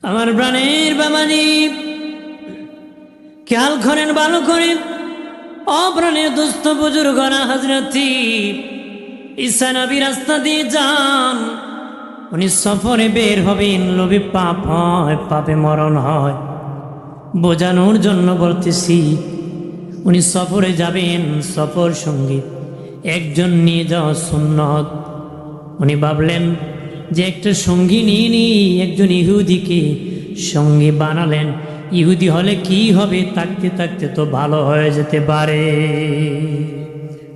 আমার প্রাণের বাবাজি, খেয়াল করেন ভালো করে। অপ্রাণের দুস্থ বুজুর্গরা হযরতি ঈসা নবী রাস্তা দিয়ে যান। উনি সফরে বের হবেন, লোভে পাপ হয়, পাপে মরণ হয়। বোঝানোর জন্য বলতেছি, উনি সফরে যাবেন, সফর সঙ্গী একজন নিয়ে যাওয়া সুন্নত। উনি ভাবলেন যে একটা সঙ্গী নিয়ে নিয়ে একজন ইহুদিকে সঙ্গী বানালেন। ইহুদি হলে কি হবে, থাকতে থাকতে তো ভালো হয়ে যেতে পারে,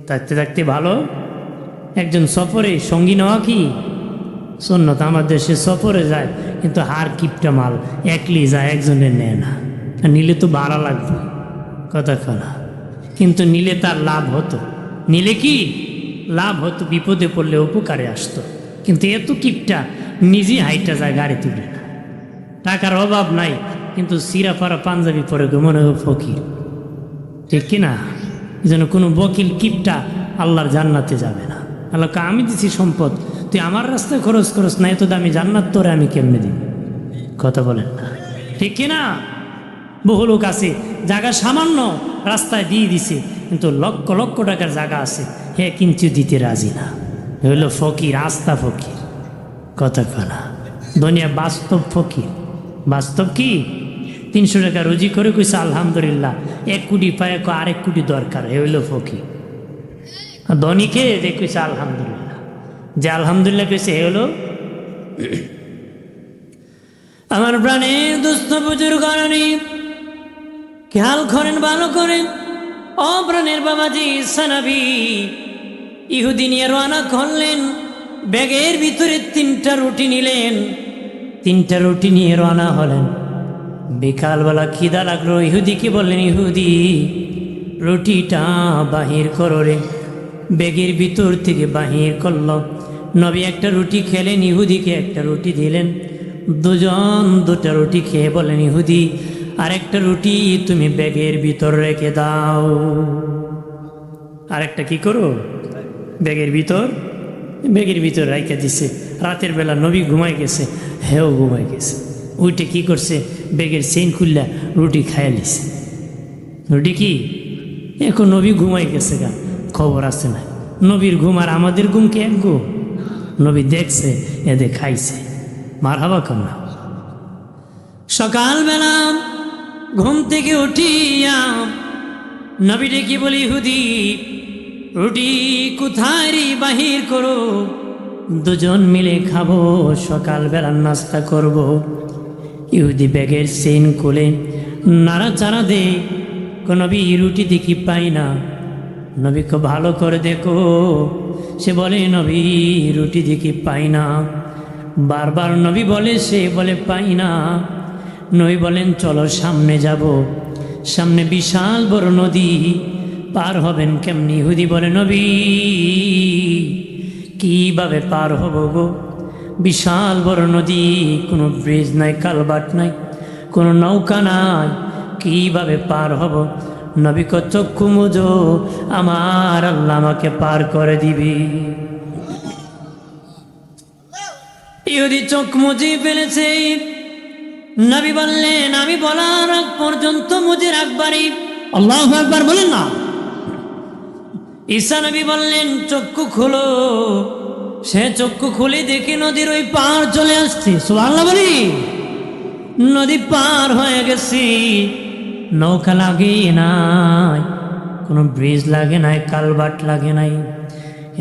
থাকতে থাকতে ভালো। একজন সফরে সঙ্গী নেওয়া কি সুন্নত। আমার দেশে সফরে যায় কিন্তু হার কিপটা মাল, একলি যায়, একজনের নেয় না। নিলে তো ভাড়া লাগবে, কথা কনা। কিন্তু নিলে তার লাভ হতো, নিলে কি লাভ হতো, বিপদে পড়লে উপকারে আসতো। কিন্তু এত কিপটা নিজে হাইটা যায়, গাড়ি তুলে না। টাকার অভাব নাই কিন্তু সিরা পাড়া পাঞ্জাবি পরে মনে হয় ফকির, ঠিক কিনা? যেন কোনো বকিল কিপটা আল্লাহর জান্নাতে যাবে না। আল্লাহকে আমি দিছি সম্পদ, তুই আমার রাস্তায় খরচ করস না, এত দামি জান্নাত তোরে আমি কেমনে দিই? কথা বলেন না, ঠিক কিনা? বহু লোক আছে জায়গা সামান্য রাস্তায় দিয়ে দিছে, কিন্তু লক্ষ লক্ষ টাকার জায়গা আছে, হে কিন্তু দিতে রাজি না। হইল ফকির, আস্থা ফকির, কথা কনা। দুনিয়া বাস্তব ফকির। বাস্তব কি? 300 টাকা রুজি করে কইছে আলহামদুলিল্লাহ, 1 কোটি পায়, আরেক কোটি দরকার, এ হইল ফকির। ধনীকে যে কইছে আলহামদুলিল্লাহ, যে আলহামদুলিল্লাহ কইছে এ হলো। আমার প্রাণের দুস্থ বুজুর্গ, খেয়াল করেন ভালো করেন। অপ্রাণের বাবাজি ঈসা নবী ইহুদি নিয়ে রওনা করলেন। ব্যাগের ভিতরে 3টা রুটি নিলেন, 3টা রুটি নিয়ে রওনা হলেন। বিকালবেলা খিদা লাগলো, ইহুদিকে বললেন, ইহুদি রুটিটা বাহির করো রে। ব্যাগের ভিতর থেকে বাহির করল। নবী একটা রুটি খেলেন, ইহুদিকে একটা রুটি দিলেন। দুজন 2টা রুটি খেয়ে বলেন, ইহুদি আরেকটা রুটি তুমি ব্যাগের ভিতর রেখে দাও। আরেকটা কি করো? ব্যাগের ভিতর রাইখা দিছে। রাতের বেলা নবী ঘুমাই গেছে, হেও ঘুমাই গেছে। উইটে কি করছে, ব্যাগের চেইন খুললা রুটি খাইয়া লিছে। রুটি কি এখন নবী ঘুমাই গেছে গা, খবর আছে না? নবীর ঘুম আর আমাদের ঘুম কি এক ঘুম? নবী দেখছে, এদের খাইছে, মারহাবা কন্যা। সকালবেলা ঘুম থেকে উঠিয়া নবী ডেকে বলি, ইহুদি রুটি কোথায় রে, বাহির করো, দুজন মিলে খাবো, সকালবেলা নাস্তা করব। ইহুদি ব্যাগের চেইন খুলে নাড়াচাড়া দে, নবী রুটি দেখি পাই না। নবীকে ভালো করে দেখো, সে বলে নবী রুটি দেখি পাই না। বারবার নবী বলে, সে বলে পাই না। নবী বলেন চলো সামনে যাব, সামনে বিশাল বড় নদী, পার হবেন কেমনি? ইহুদি বলে, নবী কিভাবে পার হব গো? বিশাল বড় নদী, কোনো ব্রিজ নাই, কালভার্ট নাই, কোনো নৌকা নাই, কিভাবে পার হব? নবী কো চক্ষু মুজো, আমার আল্লাহ আমাকে পার করে দিবি। ইহুদি চোখ মুজি ফেলেছে। নবী বললেন, আমি বলার আগ পর্যন্ত মুজে রাখবারই। আল্লাহু আকবার বলেন না। ঈসা নবী বললেন, চক্ষু খুলো। সে চক্ষু খুলে দেখে নদীর ওই পার চলে আসছে। সুবহানাল্লাহ বলি। নদী পার হয়ে গেছি, নৌকা লাগে নাই, কোনো ব্রিজ লাগে নাই, কালভার্ট লাগে নাই।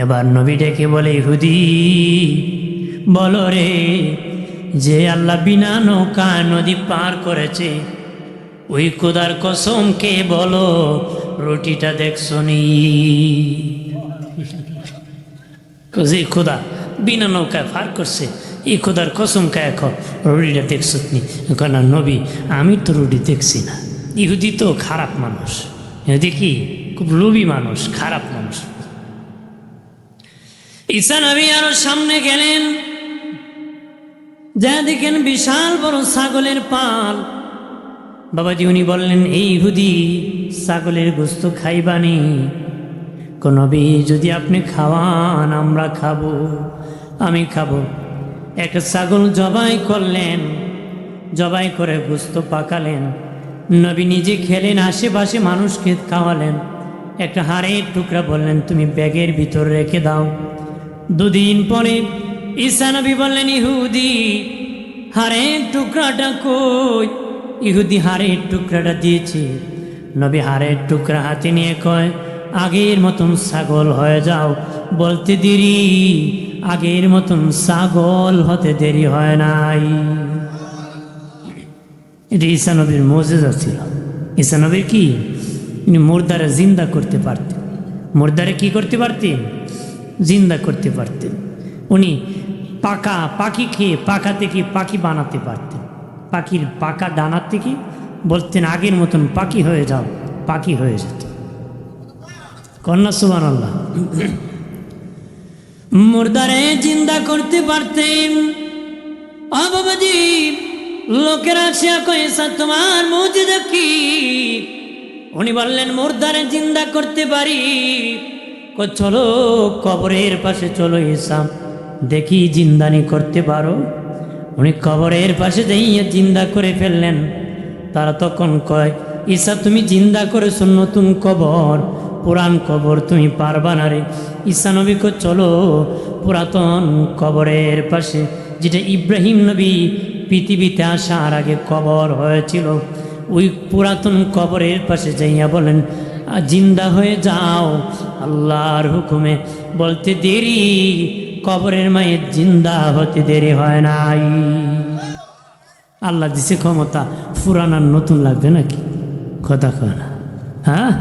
এবার নবী ডেকে বলে, ইহুদি বলো রে, যে আল্লাহ বিনা নৌকা নদী পার করেছে, ওই খোদার কসম কে বলো রুটিটা দেখছো নি? যে খোদা বিনা নৌকায় পার করছে, এই খোদার কসম কায় রুটিটা দেখছো নি? না নবী, আমি তো রুটি দেখছি না। ইহুদি তো খারাপ মানুষ, ইহুদি কি খুব লোভী মানুষ, খারাপ মানুষ। ঈসা নবী আরো সামনে গেলেন, যা দেখেন বিশাল বড় ছাগলের পাল। বাবাজি উনি বললেন, এই ইহুদি ছাগলের গোস্ত খাইবানি? নবী যদি আপনি খাওয়ান আমরা খাবো, আমি খাবো। একটা ছাগল জবাই করলেন, জবাই করে গোস্ত পাকালেন, নবী নিজে খেলেন, আশেপাশে মানুষকে খাওয়ালেন। একটা হাড়ের টুকরা বললেন তুমি ব্যাগের ভিতর রেখে দাও। দুদিন পরে ঈসা নবী বললেন ইহুদি হাড়ের টুকরাটা কই? ইহুদি হাড়ের টুকরাটা দিয়েছে। নবী হাড়ের টুকরা হাতে নিয়ে কয় আগের মতন ছাগল হয়ে যাও। বলতে দেরি, আগের মতন ছাগল হতে দেরি হয় নাই। এটা ঈসা নবীর মোজেজা ছিল। ঈসা নবীর কি, উনি মুর্দারে জিন্দা করতে পারতেন। মুর্দারে কি করতে পারতেন? জিন্দা করতে পারতেন। উনি পাখি খেয়ে পাখা থেকে পাখি বানাতে পারতেন। পাখির পাকা ডানার থেকে বলতেন আগের মতন পাখি হয়ে যাও, পাখি হয়ে যেত। কন্যা সুবহানাল্লাহ। মুর্দারে জিন্দা করতে পারতেন। বাবাজি লোকেরা সে কয়েছে তোমার মুজিজা কি? উনি বললেন মুর্দারে জিন্দা করতে পারি। চলো কবরের পাশে চলো ঈসা, দেখি জিন্দানি করতে পারো। উনি কবরের পাশে যাইয়া জিন্দা করে ফেললেন। তারা তখন কয় ঈসা তুমি জিন্দা করেছো নতুন কবর, পুরান কবর তুমি পারবা না রে। ঈসা নবী কো চলো পুরাতন কবরের পাশে, যেটা ইব্রাহিম নবী পৃথিবীতে আসার আগে কবর হয়েছিল, ওই পুরাতন কবরের পাশে যাইয়া বলেন জিন্দা হয়ে যাও আল্লাহর হুকুমে। বলতে দেরি, কবরের মায়ের জিন্দা হতে দেরি হয় নাই। আল্লাহ দিছে ক্ষমতা, পুরানার নতুন লাগবে নাকি? কথা কয় না, হ্যাঁ?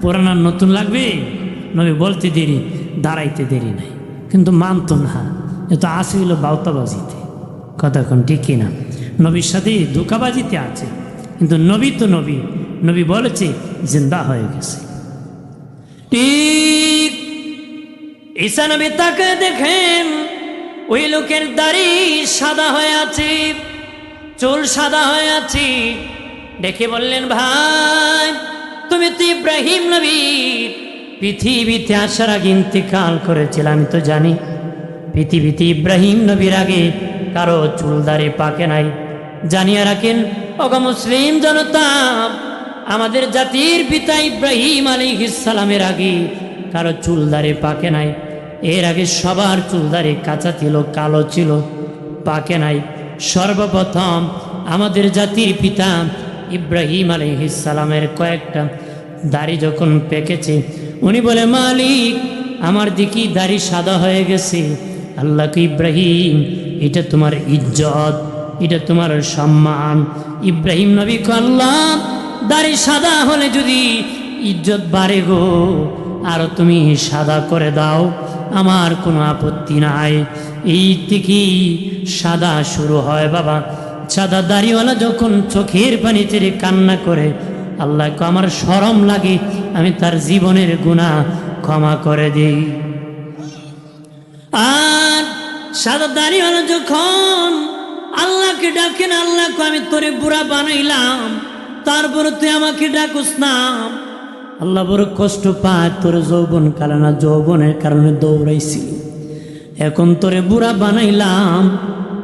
পুরানার নতুন লাগবে। নবী বলতে দেরি, দাঁড়াইতে দেরি নাই, কিন্তু মানত না। এ তো আসিল বাউতাবাজিতে। কথা কন ঠিক কিনা? নবীর সাথে ধোঁকাবাজিতে আছে, কিন্তু নবী তো নবী। নবী বলেছে জিন্দা হয়ে গেছে। ঠিক ঈসা নবী তাকে দেখেন ওই লোকের দাড়ি সাদা হয়ে আছে, চুল সাদা হয়ে আছে। দেখে বললেন ভাই তুমি তো ইব্রাহিম নবী পৃথিবীতে আসার আগে ইন্তেকাল করেছিল। আমি তো জানি পৃথিবীতে ইব্রাহিম নবীর আগে কারো চুল দাড়ি পাকে নাই। জানিয়ে রাখেন ওগো মুসলিম জনতা, আমাদের জাতির পিতা ইব্রাহিম আলাইহিস সালামের আগে কারো চুল দাড়ি পাকে নাই। এর আগে সবার চুল দাড়ি কাঁচা ছিল, কালো ছিল, পাকে নাই। সর্বপ্রথম আমাদের জাতির পিতা ইব্রাহিম আলাইহিস সালামের কয়েকটা দাড়ি যখন পেকেছে, উনি বলে মালিক আমার দিকে দাড়ি সাদা হয়ে গেছে। আল্লাহকে ইব্রাহিম এটা তোমার ইজ্জত, এটা তোমার সম্মান। ইব্রাহিম নবী কো আল্লাহ দাড়ি সাদা হলে যদি ইজ্জত বাড়ে গো, আর তুমি সাদা করে দাও, আমার কোনো আপত্তি নাই। এই থেকেই সাদা শুরু হয় বাবা। সাদা দাড়িওয়ালা যখন চোখের পানি ছেড়ে কান্না করে, আল্লাহকে আমার শরম লাগে, আমি তার জীবনের গুনাহ ক্ষমা করে দিই। আর সাদা দাড়িওয়ালা যখন আল্লাহকে ডাকেন, আল্লাহকে আমি তোরে বুড়া বানাইলাম, তারপরে তুই আমাকে ডাকুস না। আল্লাহ বড় কষ্ট পায়, তোর যৌবন কালানা যৌবনের কারণে দৌড়াইছিল, এখন তোরে বুড়া বানাইলাম,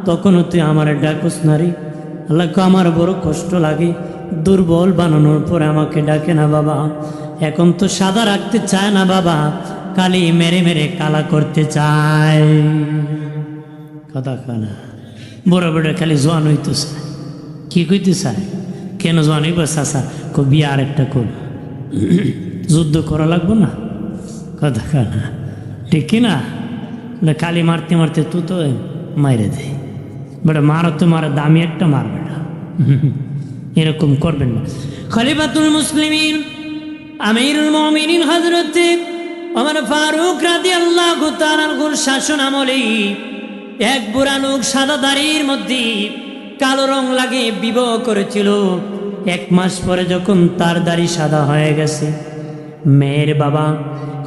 তখনও তুই আমার ডাকুস না রে। আল্লাহকে আমার বড় কষ্ট লাগে, দুর্বল বানানোর পরে আমাকে ডাকে না বাবা। এখন তো সাদা রাখতে চায় না বাবা, কালি মেরে মেরে কালা করতে চায়। কথা কয় না, বড় বড় খালি জোয়ান হইতে চায়। কি কইতে চায়? কেন জোয়ান হইব? চাষা কো বিয়ে আর একটা করব, যুদ্ধ করা লাগবো না। কথা কয় না ঠিক কিনা? কালি মারতে মারতে তুই তো মাইরে দে বেটা, মারো তো মারা, দামি একটা মার বেটা, এরকম করবেন না। খলিফাতুল মুসলিমিন আমিরুল মুমিনিন হযরতে ওমর ফারুক রাদিয়াল্লাহু তাআলার শাসন আমলে এক বুড়া লোক সাদা দাড়ির মধ্যে কালো রং লাগিয়ে বিবাহ করেছিল। 1 মাস পরে যখন তার দাড়ি সাদা হয়ে গেছে, মেয়ের বাবা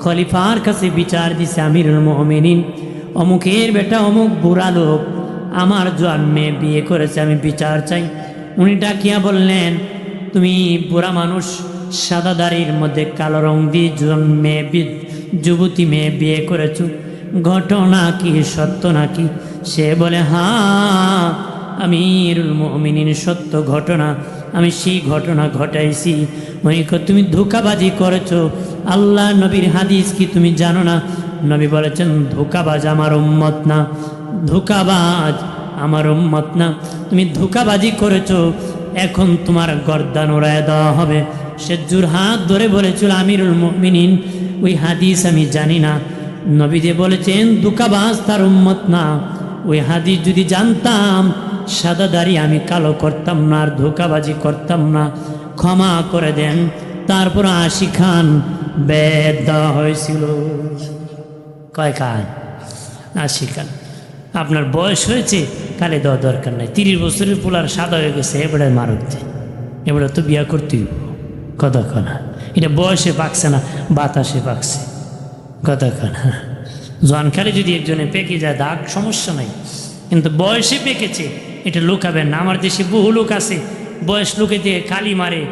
খলিফার কাছে বিচার দিছে, আমিরুল মুমিনিন অমুকের বেটা অমুক বুড়া লোক আমার জোয়ান মেয়ে বিয়ে করেছে, আমি বিচার চাই। উনি ডাকিয়া বললেন তুমি বুড়া মানুষ সাদা দাড়ির মধ্যে কালো রং দিয়ে যুবতী মেয়ে বিয়ে করেছো, ঘটনা কি সত্য নাকি? সে বলে হ্যাঁ আমিরুল মুমিনিন, সত্য ঘটনা, আমি সেই ঘটনা ঘটাইছি। তুমি ধোঁকাবাজি করেছো, আল্লাহ নবীর হাদিস কি তুমি জানো না? নবী বলেছেন ধোঁকাবাজ আমার উম্মত না, ধোঁকাবাজ আমার উম্মত না। তুমি ধোঁকাবাজি করেছো, এখন তোমার গর্দান উড়ায় দেওয়া হবে। সে জোড়হাত ধরে বলেছিল আমিরুল মুমিনিন ওই হাদিস আমি জানি না। নবী যে বলেছেন ধোঁকাবাজ তার উম্মত না, ওই হাদিস যদি জানতাম সাদা দাড়ি আমি কালো করতাম না, আর ধোঁকাবাজি করতাম না, ক্ষমা করে দেন। তারপর ৮০ খান বেদ দেওয়া হয়েছিল। কয় খান? ৮০ খান। আপনার বয়স হয়েছে, কালে দেওয়া দরকার নাই। ৩০ বছরের পোলার সাদা হয়ে গেছে, এবারে মারুতে, এবারে তো বিয়া করতেই কথা কনা। এটা বয়সে পাকছে না, বাতাসে পাকছে কথা কনা। জোয়ানকালে যদি একজনে পেকে যায় দাগ সমস্যা নাই, কিন্তু বয়সে পেকেছে এটা লুকাবেন না। আমার দেশে বহু লোক আছে বয়স লোকে দিয়ে কালি মারে,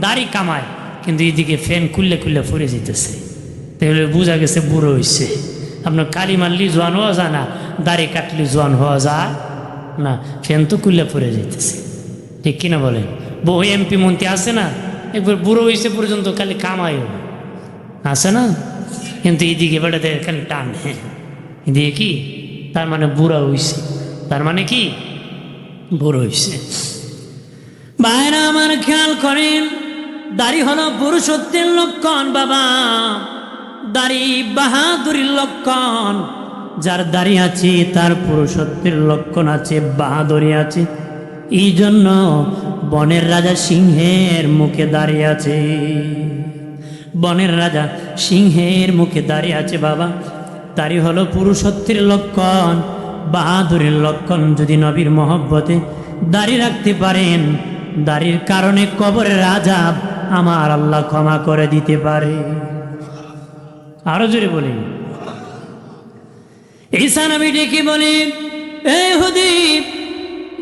দাড়ি কামায়, কিন্তু এইদিকে ফ্যান খুললে খুললে ফুরে যেতেছে, তাহলে বোঝা গেছে বুড়ো হয়েছে। আপনার কালি মারলি জোয়ান হওয়া যায় না, দাড়ি কাটলি জোয়ান হওয়া যায় না, ফ্যান তো খুললে ফুরে যেতেছে। ঠিক কিনা বলেন? বহু এমপি মন্ত্রী আছে না, একবার বুড়ো হয়েছে পর্যন্ত খালি কামায় আছে না, কিন্তু এইদিকে বেড়াতে খালি টান। এদিকে কি তার মানে বুড়া হইছে, তার মানে কি বুড়ো হইছে। বাইরা আমার খেয়াল করেন, দাড়ি হলো পুরুষত্বের লক্ষণ বাবা, দাড়ি বাহাদুরির লক্ষণ। যার দাড়ি আছে তার পুরুষত্বের লক্ষণ আছে, বাহাদুরি আছে। এই জন্য বনের রাজা সিংহের মুখে দাঁড়িয়ে আছে, বনের রাজা সিংহের মুখে দাঁড়িয়ে আছে বাবা। দাড়ি হলো পুরুষত্বের লক্ষণ, বাহাদুরের লক্ষণ। যদি নবীর মহব্বতে দাড়ি রাখতে পারেন, দাড়ির কারণে কবরের আযাব আমার আল্লাহ ক্ষমা করে দিতে পারে। আরো জোরে বলি, ঈসা নবী ডেকে বলে, এ হুদীব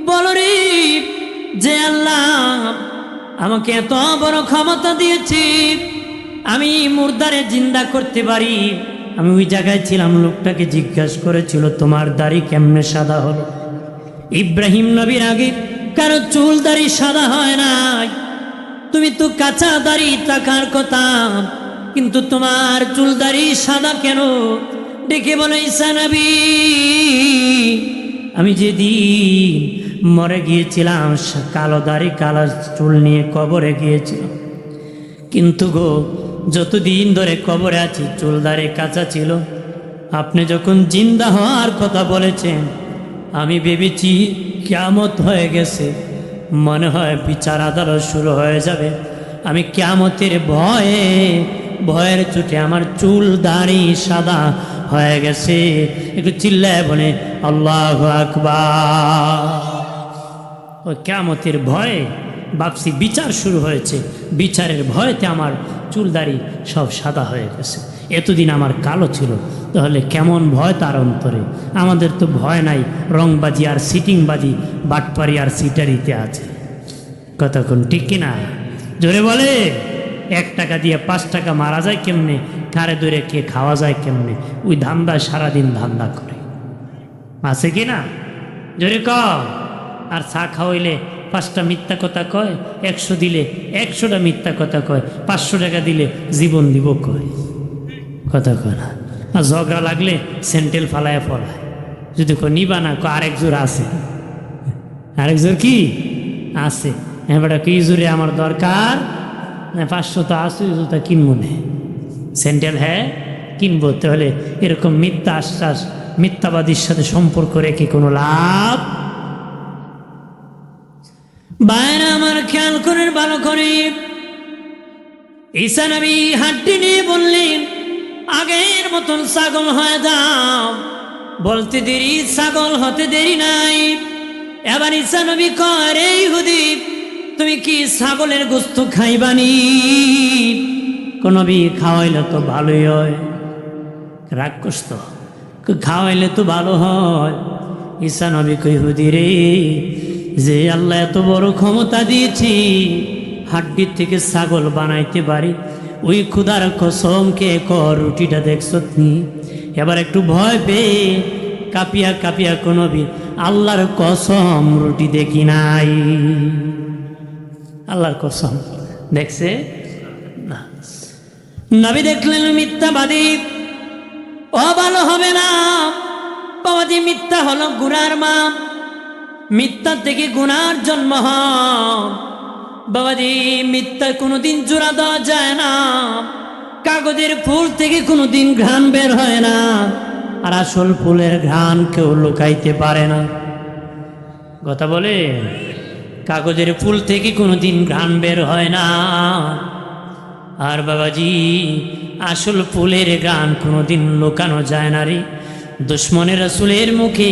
বলো রে, যে আল্লাহ আমাকে এত বড় ক্ষমতা দিয়েছে, আমি মুর্দারে জিন্দা করতে পারি। আমি ওই জায়গায় ছিলাম, লোকটাকে জিজ্ঞাসা করেছিল তোমার দাড়ি কেমনে সাদা হলো? ইব্রাহিম নবীর আগে কারো চুল দাড়ি সাদা হয় নাই, তুমি তো কাঁচা দাড়ি থাকার কথা, কিন্তু তোমার চুল দাড়ি সাদা কেন? ডেকে বলে, ঈসা নবী আমি যেদিন মরে গিয়েছিলাম কালো দাড়ি কালো চুল নিয়ে কবরে গিয়েছিলাম, কিন্তু গো যতদিন ধরে কবরে আছি চুল দাড়ি কাঁচা ছিল। আপনি যখন জিন্দা হওয়ার কথা বলেছেন আমি ভেবেছি কিয়ামত হয়ে গেছে, মনে হয় বিচার আদালত শুরু হয়ে যাবে। আমি কিয়ামতের ভয়ের চোটে আমার চুল দাড়ি সাদা হয়ে গেছে। একটু চিল্লায় বলে আল্লাহু আকবার। ওই কিয়ামতের ভয়ে ভাবছি বিচার শুরু হয়েছে, বিচারের ভয়তে আমার চুল দাড়ি সব সাদা হয়ে গেছে। এতদিন আমার কালো ছিল, তাহলে কেমন ভয় তার অন্তরে। আমাদের তো ভয় নাই, রংবাজি আর সিটিংবাজি, বাটপারি আর সিটারিতে আছে। কতক্ষণ ঠিক কিনা? জোরে বলে। 1 টাকা দিয়ে 5 টাকা মারা যায় কেমনে, কারে ধরে কে খাওয়া যায় কেমনে, ওই ধান্দা সারাদিন ধান্দা করে। আছে কি না? জোরে ক। আর চা খাওয়াইলে 5টা মিথ্যা কথা কয়, 100 দিলে 100টা মিথ্যা কথা কয়, 500 টাকা দিলে জীবন দিব কয়। কথা কয় না। আর ঝগড়া লাগলে সেন্টেল ফালায় ফলায়, যদি কো নিবা না কো আরেক জোর আছে, আরেক জোর কি আছে। এবারে কি জোরে আমার দরকার, 500 তো আছে, জুতা কিনবো না, সেন্টেল হ্যাঁ কিনবো। তাহলে এরকম মিথ্যা আশ্বাস, মিথ্যাবাদীর সাথে সম্পর্ক রেখে কোনো লাভ। বাইরে আমার খেয়াল করেন ভালো করে। ঈসা নবী হাড্ডি নিয়ে বললেন আগের মতন ছাগল হয়ে যাও। বলতে দেরি, ছাগল হতে দেরি নাই। এবার ঈসা নবী কয়, রে ইহুদি তুমি কি ছাগলের গোস্ত খাইবানি? কোন নবী খাওয়াইলে তো ভালোই হয়, রাক্ষস তো খাওয়াইলে তো ভালো হয়। ঈসা নবী কই, ইহুদি রে, যে আল্লাহ এত বড় ক্ষমতা দিয়েছি হাড্ডির থেকে ছাগল বানাইতে পারি, ওই ক্ষুধার কসমকে কর রুটিটা দেখছ তুমি। এবার একটু ভয় পেয়ে কাঁপিয়া কাঁপিয়া কোন নবী আল্লাহর কসম রুটি দেখি নাই। আল্লাহর কসম দেখছে না। নবী দেখলেন মিথ্যাবাদী, ও ভালো হবে না বাবাজি। মিথ্যা হলো গুনার মা, মিথ্যা থেকে গুনার জন্ম হয় বাবাজি। মিথ্যা কোনোদিন জোড়া দেওয়া যায় না, কাগজের ফুল থেকে কোনোদিন ঘ্রাণ বের হয় না, আর আসল ফুলের ঘ্রাণ কেউ লুকাইতে পারে না। কথা বলে, কাগজের ফুল থেকে কোনোদিন ঘ্রাণ বের হয় না, আর বাবাজি আসল ফুলের ঘ্রাণ কোনোদিন লুকানো যায় না রে। দুশ্মনের রাসূলের মুখে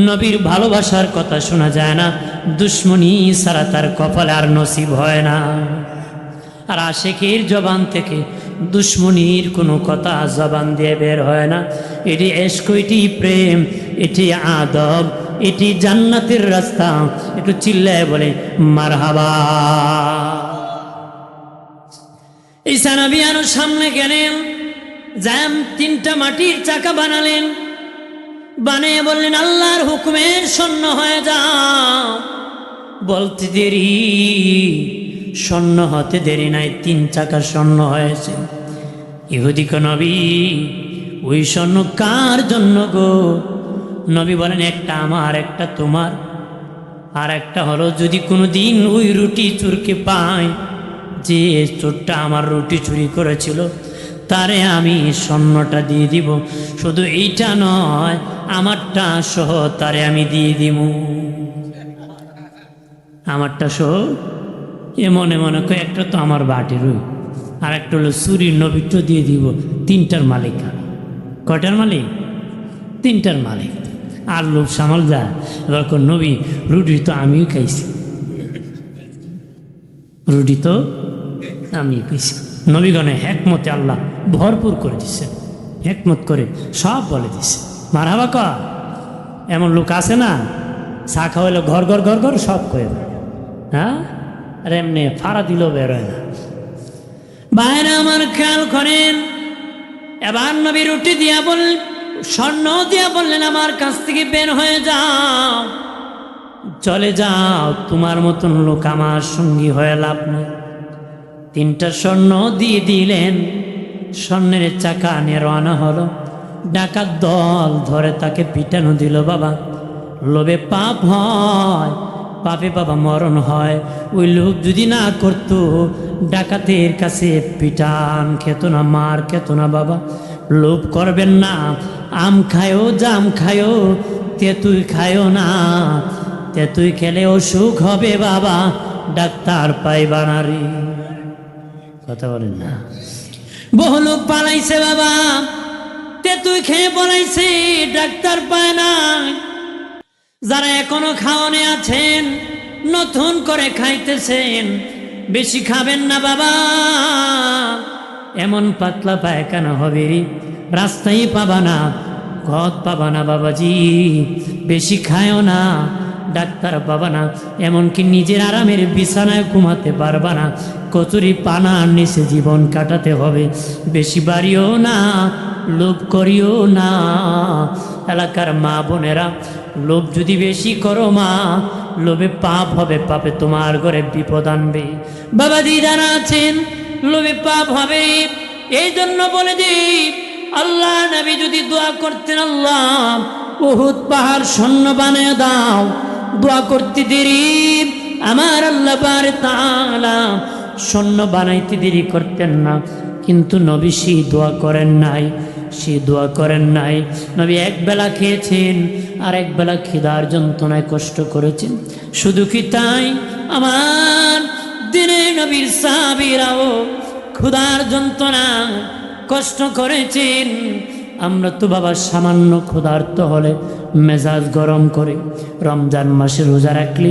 নবীর ভালোবাসার কথা শোনা যায় না, দুশ্মনী ছাড়া তার কপালে আর নসিব হয় না। আর আশিকের জবান থেকে দুশ্মনীর কোনো কথা জবান দিয়ে বের হয় না। এটি ইশক, এটি প্রেম, এটি আদব, এটি জান্নাতের রাস্তা। একটু চিল্লায় বলে মারহাবা। ঈসা নবী আরো সামনে গেলেন, যাম তিনটা মাটির চাকা বানালেন, বানিয়ে বললেন আল্লাহর হুকুমের স্বর্ণ হয়ে যাও। বলতে দেরি, স্বর্ণ হতে দেরি নাই, 3 চাকা স্বর্ণ হয়েছে। ইহুদি কো নবী ওই স্বর্ণ কার জন্য গো? নবী বলেন একটা আমার, একটা তোমার, আর একটা হলো যদি কোনো দিন ওই রুটি চোরকে পাই, যে চোরটা আমার রুটি চুরি করেছিল, তারে আমি স্বর্ণটা দিয়ে দিব। শুধু এইটা নয়, আমারটা সহ তারে আমি দিয়ে দিব। আমারটা সহ এ মনে মনে করে একটা তো আমার বাটিরই, আর একটা হলো চুরির নবীটা দিয়ে দিব। 3টার মালিক। কয়টার মালিক? 3টার মালিক। আর লোক সামাল যায়। এবার নবী রুটি তো আমিও খাইছি, রুটি তো আমি খাইছি। নবীগণে হেকমতে আল্লাহ ভরপুর করে দিচ্ছে, হেকমত করে সব বলে দিচ্ছে। মারহাবা কর। এমন লোক আছে না, চা খাওয়াইলে ঘর ঘর ঘর ঘর সব করে, হ্যাঁ, আর এমনি ফাড়া দিলেও বেরোয় না। বাইরে আমার খেয়াল করেন, এবার নবী রুটি দিয়া বল, স্বর্ণ দিয়া বললেন আমার কাছ থেকে বের হয়ে যাও, চলে যাও, তোমার মতন লোক আমার সঙ্গী হয়ে লাভ নেই। 3টা স্বর্ণ দিয়ে দিলেন, স্বর্ণের চাকা নিয়ে রওনা হলো। ডাকাত দল ধরে তাকে পিটানো দিল। বাবা, লোভে পাপ হয়, পাপে বাবা মরণ হয়। ওই লোভ যদি না করতো, ডাকাতের কাছে পিটান খেত না, মার খেত না। বাবা, লোভ করবেন না। আম খায়ও, জাম খায়ও, তেঁতুই খায়ও না। তেঁতুই খেলে অসুখ হবে বাবা, ডাক্তার পাইবা না রে। কথা বলেন না। বহু লোক পালাইছে বাবা, তেঁতুই খেয়ে পলাইছে, ডাক্তার পায় না। যারা এখনো খাওয়ানে আছেন, নতুন করে খাইতেছেন, বেশি খাবেন না বাবা। এমন পাতলা পায়খানা হবে, রাস্তায় পাবা না, ঘর পাবা না বাবাজি। বেশি খায়ও না, ডাক্তার পাবা না, এমনকি নিজের আরামের বিছানায় ঘুমাতে পারবা না। কচুরি পানার নিচে জীবন কাটাতে হবে। বেশি বাড়িও না, লোভ করিও না। এলাকার মা বোনেরা, লোভ যদি বেশি করো মা, লোভে পাপ হবে, পাপে তোমার ঘরে বিপদ আনবে। বাবাজি যারা আছেন, লোভে পাপ হবে। এই জন্য বলে দিই, আল্লাহ নবী যদি দোয়া করতেন, আল্লাহ উহুদ পাহাড় স্বর্ণ বানিয়ে দাও, দোয়া করতে দেরি, আমার আল্লাহ পারে তাআলা স্বর্ণ বানাইতে দেরি করতেন না। কিন্তু নবী সেই দোয়া করেন নাই, সেই দোয়া করেন নাই। নবী একবেলা খেয়েছেন, আর একবেলা খিদার যন্ত্রণায় কষ্ট করেছেন। শুধু কি তাই, আমার দিনে নবীর সাহাবীরাও ক্ষুধার যন্ত্রণা কষ্ট করেছেন। আমরা তো বাবা সামান্য ক্ষুধার্ত হলে মেজাজ গরম করে, রমজান মাসে রোজা রাখলে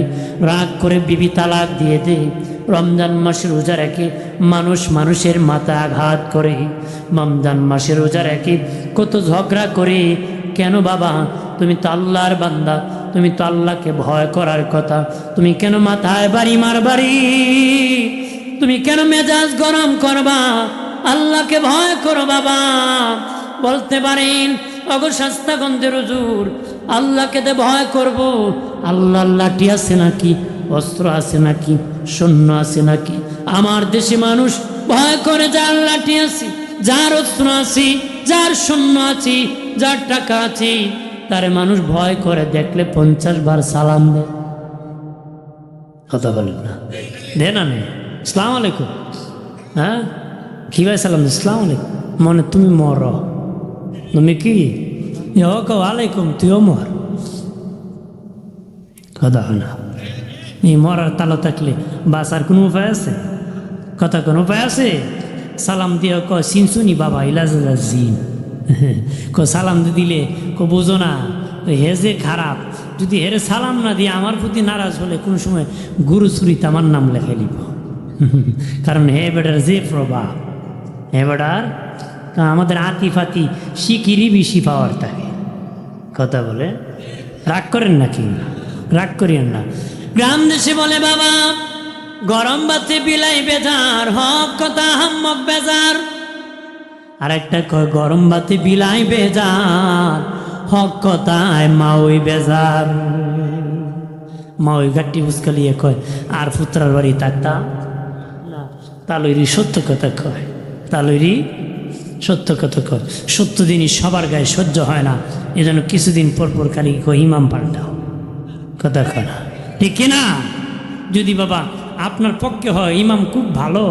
রাগ করে বিবি তালাক দিয়ে দেয়। রমজান মাসে রোজা রেখে মানুষ মানুষের মাথায় আঘাত করে। রমজান মাসে রোজা রেখে কত ঝগড়া করে। কেন বাবা? তুমি তো আল্লাহর বান্দা, তুমি তো আল্লাহকে ভয় করার কথা, তুমি কেন মাথায় বাড়ি মারবাড়ি? তুমি কেন মেজাজ গরম করবা? আল্লাহকে ভয় করো বাবা। বলতে পারেন অগো শাস্তাগঞ্জের হুজুর, আল্লাহকে দে ভয় করব, আল্লাহ লাঠি আছে নাকি, অস্ত্র আছে নাকি, সৈন্য আছে নাকি? আমার দেশে মানুষ ভয় করে যার লাঠি আছে, যার অস্ত্র আছে, যার সৈন্য আছে, যার টাকা আছে, তারে মানুষ ভয় করে, দেখলে 50 বার সালাম দেয়। কথা বলেন না, দে না নেই আসসালামু আলাইকুম, হ্যাঁ কি ভাই সালাম, আসসালামু আলাইকুম, মনে তুমি মর, তুমি কি ওয়ালাইকুম, তুইও মর। কথা হয় না, এই মরার তালো থাকলে বাঁচার কোনো উপায় আছে? কথা কোনো উপায় আছে? সালাম দিয়ে ক সিনসুনি বাবা ইলাজা জিন, ক সালাম দিলে ক বোঝো না হে যে খারাপ, যদি হেরে সালাম না দিয়ে আমার প্রতি নারাজ হলে কোন সময় গুরু চুরিতে আমার নাম লেখে নিব। কারণ হে বেটার যে প্রভাব, হে বেটার আমাদের আতিফাতি শিকিরই বেশি পাওয়ার থাকে। কথা বলে রাগ করেন না, কি রাগ করিয়েন না। গ্রাম দেশে বলে বাবা গরম বাতে বিলাই বেজার, হক কথা হাম্মক বেজার। আর একটা কয় গরম বাতে বিলাই বেজার, হক কথায় মাওই বেজার। মাওই গাটি বুসকালিয়ে কয় আর পুত্রার বাড়ি থাকতাম না। তালইরি সত্য কথা কয়, তালইরি সত্য কথা কয়। সত্য দিনই সবার গায়ে সহ্য হয় না, এজন্য কিছুদিন পর পর খালি কয় ইমাম পাল্টাও। কথা কয় না, ঠিক কিনা? যদি বাবা আপনার পক্ষে হয় ইমাম খুব ভালো,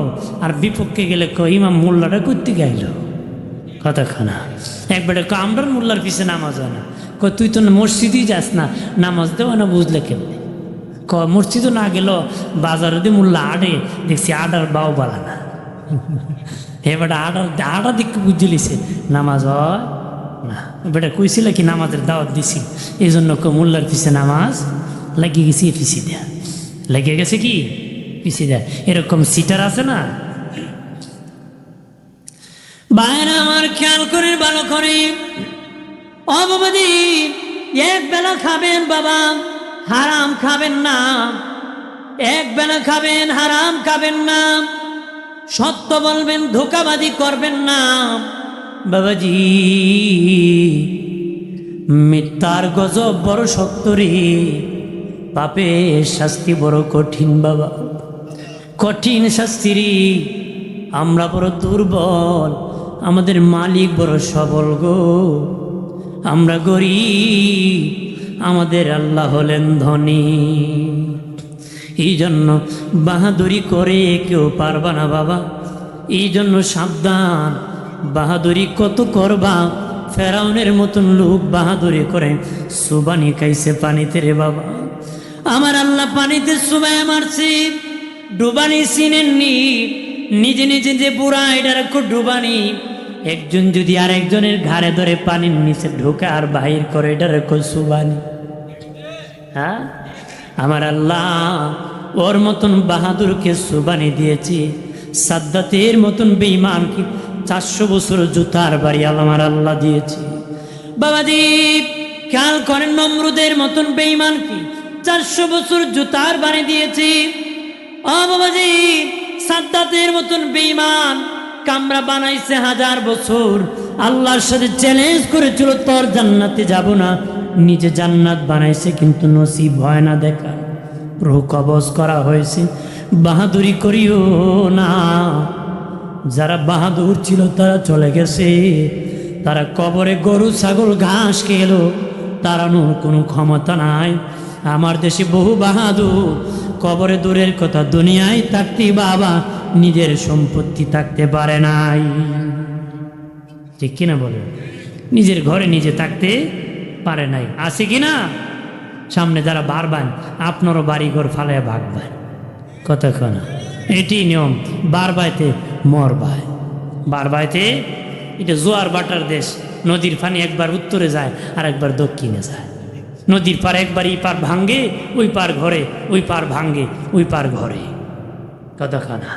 আর বিপক্ষে গেলে কয় ইমাম মোল্লাটা করতে গাইল। কথা খানা একবারে আমরার মোল্লার পিছে নামাজ হয় না, কয় তুই তো মসজিদই যাস না, নামাজ দেওয়া না বুঝলে কেমনি? ক মসজিদও না গেল, বাজারে দিয়ে মোল্লা আড়ে দেখছি আডার বাও বালা না। এবারে আডা দিক বুঝলিছে নামাজ হয় না। বেটা কইছিল কি নামাজের দাওয়াত দিছি, এই জন্য মোল্লার পিছে নামাজ লাগিয়ে গেছি, পিছিয়ে দেয়া লেগে গেছে, কি পিছিয়ে দেয়। এরকম সিটার আছে না? বাইরে আমার খেয়াল করে ভালো করে, ও বাবাজি এক বেলা খাবেন বাবা, হারাম খাবেন না। এক বেলা খাবেন, হারাম খাবেন না। সত্য বলবেন, ধোঁকাবাজি করবেন না বাবাজি। মিথ্যার গজব বড় শক্ত রে, পাপের শাস্তি বড় কঠিন বাবা, কঠিন শাস্তি রে। আমরা বড় দুর্বল, আমাদের মালিক বড় সবল গো। আমরা গরিব, আমাদের আল্লাহ হলেন ধনী। এই জন্য বাহাদুরি করে কেউ পারবা না বাবা, এই জন্য সাবধান। বাহাদুরি কত করবা, ফেরাউনের মতন লোক বাহাদুরি করে সুবানি খাইছে পানিতে রে বাবা। আমার আল্লাহ পানিতে সুবাই মারছে, ডুবানি চিনেননি। নিজে নিজে যে বুড়া এটার খুব ডুবানি। একজন যদি আর একজনের ঘাড়ে ধরে পানির নিচে ঢোকে আর বাহির করে, এটার খুব সুবানি। হ্যাঁ, আমার আল্লাহ ওর মতন বাহাদুরকে সুবানি দিয়েছি। সাদ্দাতের মতন বেঈমানকে 400 বছর জুতার বাড়ি আমার আল্লাহ দিয়েছি বাবাজি। খেয়াল করেন, নমরুদের মতন বেঈমানকে 400 বছর জুতার বাড়ি দিয়েছি। ও বাবাজি, সাদ্দাতের মতন বেঈমান কামরা বানাইছে 1000 বছর। আল্লাহর সাথে চ্যালেঞ্জ করেছিল তোর জান্নাতে যাব না, নিজে জান্নাত বানাইছে, কিন্তু নসিব হয় না দেখা। রূহ কবজ করা হয়েছে। বাহাদুরি করিও না। যারা বাহাদুর ছিল তারা চলে গেছে, তারা কবরে গরু ছাগল ঘাস খেলো, তাড়ানোর কোনো ক্ষমতা নাই। আমার দেশে বহু বাহাদুর কবরে দূরের কথা, দুনিয়ায় থাকতে বাবা নিজের সম্পত্তি থাকতে পারে নাই। ঠিক কিনা বলে? নিজের ঘরে নিজে থাকতে পারে নাই। আছে কিনা? সামনে যারা বাড়বেন আপনারও বাড়িঘর ফালায় ভাগবেন। কথা কনা, এটি নিয়ম। বারবাইতে মরবায়, বারবাইতে এটা জোয়ার বাটার দেশ। নদীর পানি একবার উত্তরে যায় আর একবার দক্ষিণে যায়। নদীর পার একবার এই পার ভাঙ্গে, ওই পার ঘরে, ওই পার ভাঙ্গে, ওই পার ঘরে। কথা কনা,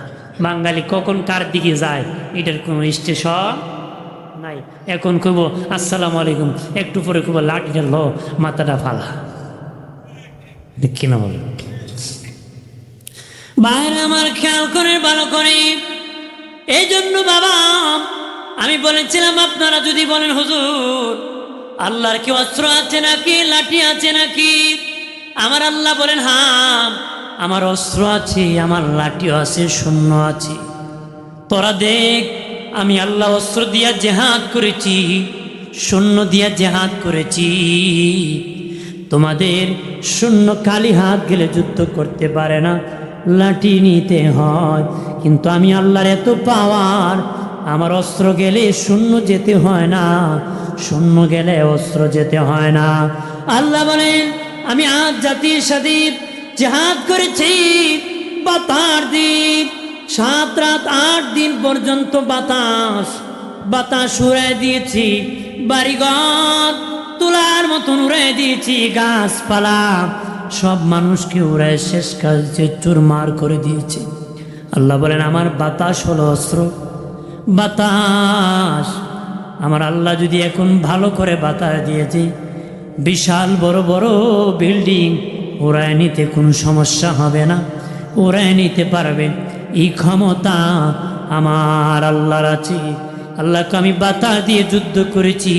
বাঙালি কখন কার দিকে যায় এটার কোনো স্টেশন নাই। এখন কইব আসসালামু আলাইকুম, একটু পরে কইব লাঠিটা ল, মাথাটা ফালা। দেখি না বলে বাইরে আমার খেয়াল করে ভালো করে। এই জন্য বাবা আমি বলেছিলাম, আপনারা যদি বলেন হুজুর আল্লাহর কি অস্ত্র আছে নাকি, লাঠি আছে নাকি? আমার আল্লাহ বলেন, হ্যাঁ আমার অস্ত্র আছে, আমার লাঠিও আছে, সৈন্য আছে। তোরা দেখ, আমি আল্লাহ অস্ত্র দিয়া জেহাদ করেছি, সৈন্য দিয়া জেহাদ করেছি। তোমাদের সৈন্য খালি হাত গেলে যুদ্ধ করতে পারে না, লাঠি নিতে হয়। কিন্তু আমি আল্লাহর এত পাওয়ার, আমার অস্ত্র গেলে শূন্য যেতে হয় না, শূন্য গেলে অস্ত্র যেতে হয় না। আল্লাহ বলেন, আমি আজ জাতির সাথে জেহাদ করেছি বাতার দিন, 7 রাত 8 দিন পর্যন্ত বাতাস উড়াই দিয়েছি, বাড়িঘর তুলার মতন উড়াই দিয়েছি, গাছপালা সব মানুষকে উড়াই শেষ কাজে চুরমার করে দিয়েছি। আল্লাহ বলেন, আমার বাতাস হলো অস্ত্র। বাতাস আমার আল্লাহ যদি এখন ভালো করে বাতাস দিয়েছে, বিশাল বড় বড় বিল্ডিং ওরাই নিতে কোনো সমস্যা হবে না, ওরাই নিতে পারবে। এই ক্ষমতা আমার আল্লাহর আছে। আল্লাহকে আমি বাতাস দিয়ে যুদ্ধ করেছি।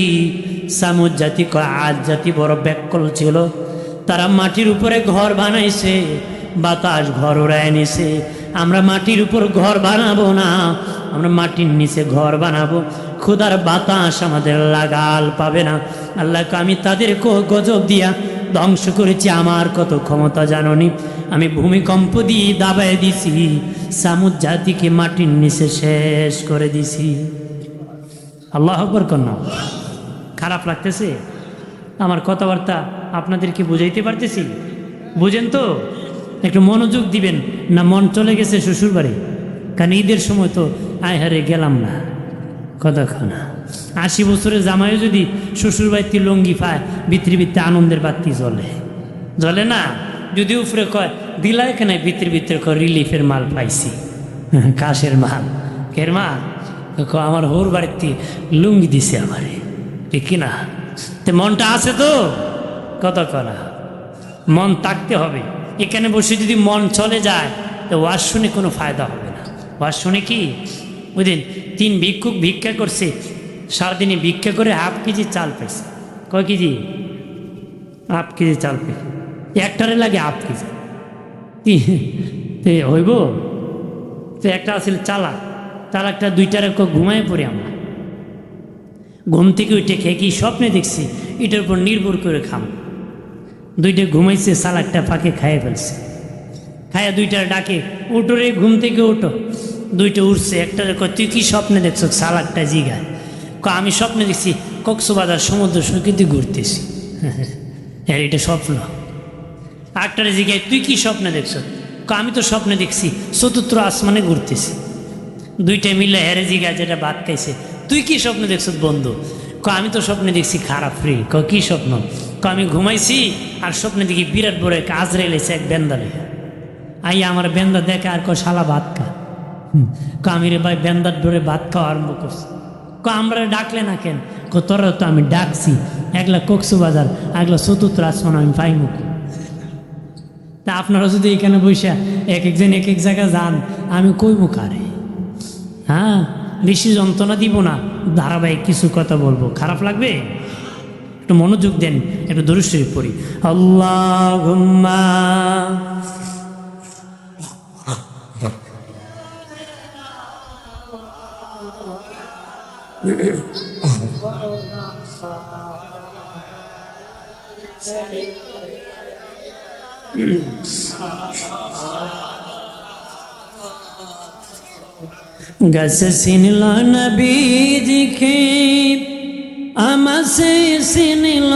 সামুদ জাতি আজ জাতি বড় ব্যাকল ছিল, তারা মাটির উপরে ঘর বানাইছে, বাতাস ঘর ওড়ায় নিছে। আমরা মাটির উপর ঘর বানাবো না, আমরা মাটির নিচে ঘর বানাবো, খোদার বাতাস আমাদের লাগাল পাবে না। আল্লাহকে আমি তাদের গজব দিয়া ধ্বংস করেছি। আমার কত ক্ষমতা জাননি, আমি ভূমিকম্প দিয়ে দাবায় দিছি, সামুদ জাতিকে মাটির নিচে শেষ করে দিছি। আল্লাহ আকবার কন্যা। খারাপ লাগতেছে আমার কথাবার্তা? আপনাদেরকে বুঝাইতে পারতেছি? বুঝেন তো? একটু মনোযোগ দিবেন না, মন চলে গেছে শ্বশুর বাড়ি? কারণ ঈদের সময় তো আয় হারে গেলাম না কতক্ষণ। 80 বছরের জামাইও যদি শ্বশুর বাড়িতে লঙ্গি পায়, ভিতরে আনন্দের বাতি জ্বলে না? যদি উপরে কয় দিলা এখানে, ভিতরে কয় রিলিফের মাল পাইছি, কাশের মাল। কের মা আমার হোর বাড়িতে লুঙ্গি দিছে আমারে, ঠিক কিনা? তো মনটা আছে তো? কতক্ষণ মন থাকতে হবে। এখানে বসে যদি মন চলে যায়, তো ওয়াজ শুনে কোনো ফায়দা হবে না। ওয়াজ শুনে কি বুঝলেন? 3 ভিক্ষুক ভিক্ষা করছে, সারাদিনে ভিক্ষা করে ½ কেজি চাল পেয়েছে। কয় কেজি? ½ কেজি চাল পেয়েছে। একটারে লাগে ½ কেজি, হইব? তো একটা আসলে চালাকটা 2টারে ঘুমায় পড়ে। আমরা ঘুম থেকে উঠে খেয়ে কি স্বপ্নে দেখছি, এটার উপর নির্ভর করে খাম। 2টা ঘুমাইছে, চালাকটা ফাঁকে খাইয়ে ফেলছে। খাইয়া 2টার ডাকে, উঠো রে, ঘুম থেকে উঠো। 2টা উঠছে, একটার কয় তুই কি স্বপ্নে দেখছো? চালাকটা জিগায়, আমি স্বপ্নে দেখছি কক্সবাজার সমুদ্র সৈকতে ঘুরতেছি। হ্যাঁ, এটা স্বপ্ন। একটারে জিগায় তুই কি স্বপ্নে দেখছো? আমি তো স্বপ্নে দেখছি 4র্থ আসমানে ঘুরতেছি। 2টা মিলে হেরে জিগায়, যেটা ভাত খাইছে, তুই কি স্বপ্নে দেখছো বন্ধু? আমি তো স্বপ্নে দেখছি খারাপ ফ্রি। কি স্বপ্ন? আমি ঘুমাইছি আর স্বপ্নে দেখি বিরাট বড় এক আজরাইল এসে এক বেন্দারে আইয়া আমার বেন্দা দেখে আর শালা ভাত খা। আমি রে ভাই বেন্দার ডোরে ভাত খাওয়া আরম্ভ করছি। আমরা ডাকলে না কেন? তোরা তো আমি ডাকছি, একলা কক্সবাজার, একলা 4র্থ আসমান, আমি পাইমু। তা আপনারা যদি এখানে বসে এক একজন এক এক জায়গায় যান, আমি কইমু কারে? হ্যাঁ, বেশি যন্ত্রণা দিব না, ধারাবাহিক কিছু কথা বলবো, খারাপ লাগবে? একটু মনোযোগ দেন, একটু দরুদ শরীফ পড়ি। আল্লাহুম্মা গাছে চিনল নবীজিকে, আমাসে চিনল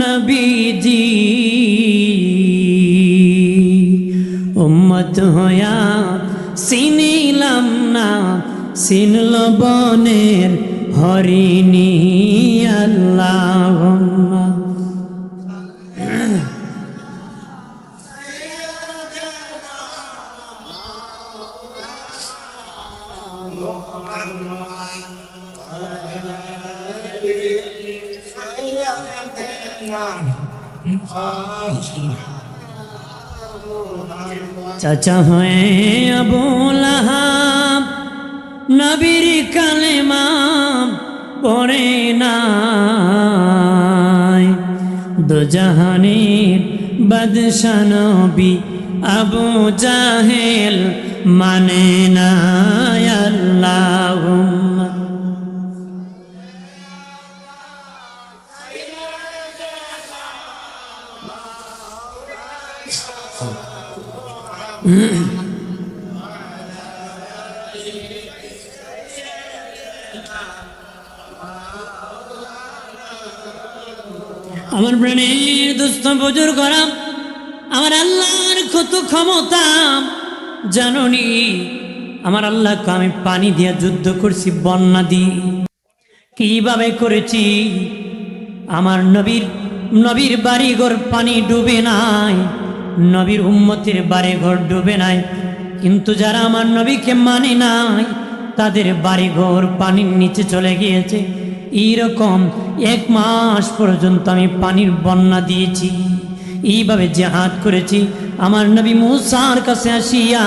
নবীজি, উম্মত হইয়া চিনিলাম না, চিনল বনের হরিণী। আল্লাহুম্মা চাচা হয়ে আবু লাহাব, নবীর কালেমা পড়ে নাই। দোজাহানের বাদশা নবী আবু জাহেল মানে নাই। আল্লাহুম্মা আমার প্রাণের দুস্থ বুজুর্গরা, আমার আল্লাহর কত ক্ষমতা জাননি। আমার আল্লাহকে আমি পানি দিয়ে যুদ্ধ করছি, বন্যা দিয়ে। কিভাবে করেছি? আমার নবীর বাড়িঘর পানি ডুবে নাই, নবীর উম্মতের বাড়িঘর ডুবে নাই, কিন্তু যারা আমার নবীকে মানে নাই তাদের বাড়িঘর পানির নিচে চলে গিয়েছে। এইরকম 1 মাস পর্যন্ত আমি পানির বন্যা দিয়েছি। এইভাবে জিহাদ করেছি। আমার নবী মুসার কাছে আসিয়া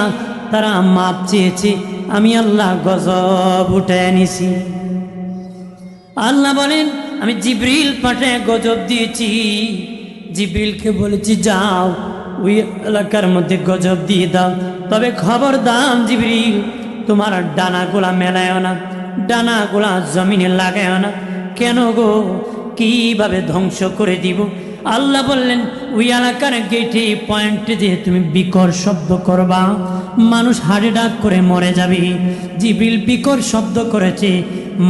তারা মাপ চেয়েছে, আমি আল্লাহ গজব উঠে নিছি। আল্লাহ বলেন, আমি জিবরিল পাঠায় গজব দিয়েছি। জিবরিলকে বলেছি, যাও ওই এলাকার মধ্যে গজব দিয়ে দাও। তবে খবরদার জিবরিল, তোমার ডানাগুলা মেলায় না, ডানাগুলা জমিনে লাগায় না। কেন গো? কিভাবে ধ্বংস করে দিব? আল্লাহ বললেন, ওই এলাকার গেটে পয়েন্টে দিয়ে তুমি বিকট শব্দ করবা, মানুষ হাড়ে ডাক করে মরে যাবে। জিবরিল বিকট শব্দ করেছে,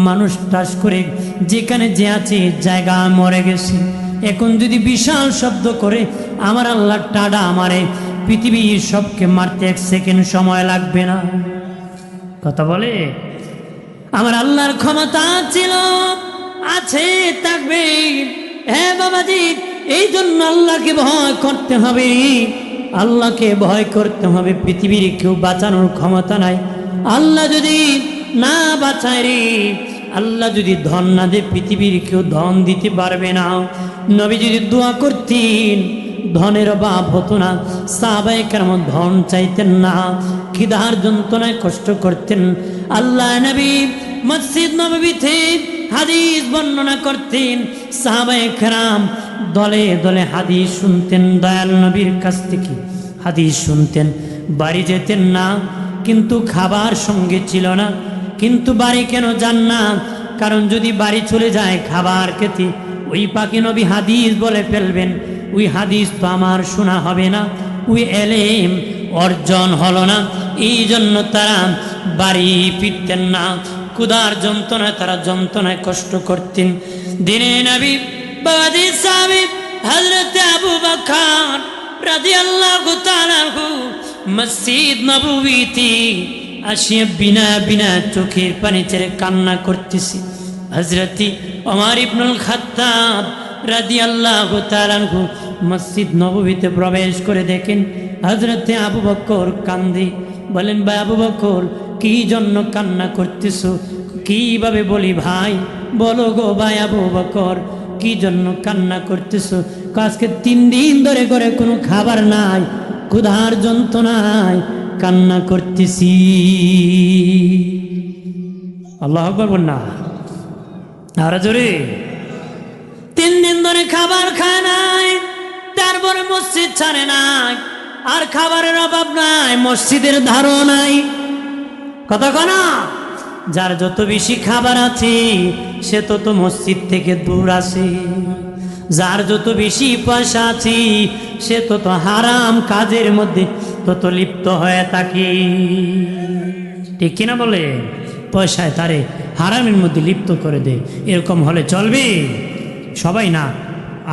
মানুষ টাস করে যেখানে যে আছে জায়গা মরে গেছে। এখন যদি বিশাল শব্দ করে আমার আল্লাহ টাডা আমারে, পৃথিবীর সবকে মারতে 1 সেকেন্ড সময় লাগবে না। কথা বলে? আমার আল্লাহর ক্ষমতা ছিল, আছে, থাকবে। হ্যাঁ বাবাজি, এই জন্য আল্লাহকে ভয় করতে হবে, আল্লাহকে ভয় করতে হবে। পৃথিবীর কেউ বাঁচানোর ক্ষমতা নাই। আল্লাহ যদি না বাঁচায় রে, আল্লাহ যদি ধন না দেয়, পৃথিবীর কেউ ধন দিতে পারবে না। নবী যদি দোয়া করতেন, ধনের অভাব হতো না। সাহাবায়ে কেরাম ধন চাইতেন না, খিদার যন্ত্রণায় কষ্ট করতেন। আল্লাহ নবী মসজিদ নববীতে হাদিস বর্ণনা করতেন। সাহাবায়ে কেরাম দলে দলে হাদিস শুনতেন, দয়াল নবীর কাছ থেকে হাদিস শুনতেন। বাড়ি যেতেন না, কিন্তু খাবার সঙ্গে ছিল না। কিন্তু বাড়ি কেন যান না? কারণ যদি বাড়ি চলে যায় খাবার খেতে, ওই পাকি নবী হাদিস বলে ফেলবেন, ওই হাদিস তো আমার শোনা হবে না, ওই এলেম অর্জন হলো না। এই জন্য তারা বাড়ি ফিরতেন না। ক্ষুধার যন্ত্রণায় তারা যন্ত্রণায় কষ্ট করতেন। দিনে নবী বাবাজি সাহাবী হযরত আবু বকর রাদিয়াল্লাহু তাআলা মসজিদ নববীতে আসিয়া বিনা বিনা চোখের পানি ছেড়ে কান্না করতেছি। হযরত ওমর ইবনুল খাত্তাব রাদিয়াল্লাহু তাআলা মসজিদ নববীতে প্রবেশ করে দেখেন হযরত আবু বকর কান্দে। বলেন, ভাই আবু বকর, কি জন্য কান্না করতেছো? কিভাবে বলি ভাই, বলো গো ভাই আবু বকর, কি জন্য কান্না করতেছো? আজকে 3 দিন ধরে ঘরে কোনো খাবার নাই, ক্ষুধার যন্ত্রণায় কান্না করতেছি। আল্লাহু আকবার বল না, আর জোরে। 3 দিন ধরে খাবার খায় নাই, তারপরে মসজিদ ছাড়ে নাই, আর খাবারের অভাব নাই, মসজিদের ধারও নাই। কথা কনা, যার যত বেশি খাবার আছে সে তত মসজিদ থেকে দূর আছে। যার যত বেশি পয়সা আছে সে তত হারাম কাজের মধ্যে তত লিপ্ত হয়ে থাকে। ঠিক কিনা বলে? পয়সায় তারে হারামের মধ্যে লিপ্ত করে দেয়। এরকম হলে চলবে? সবাই না,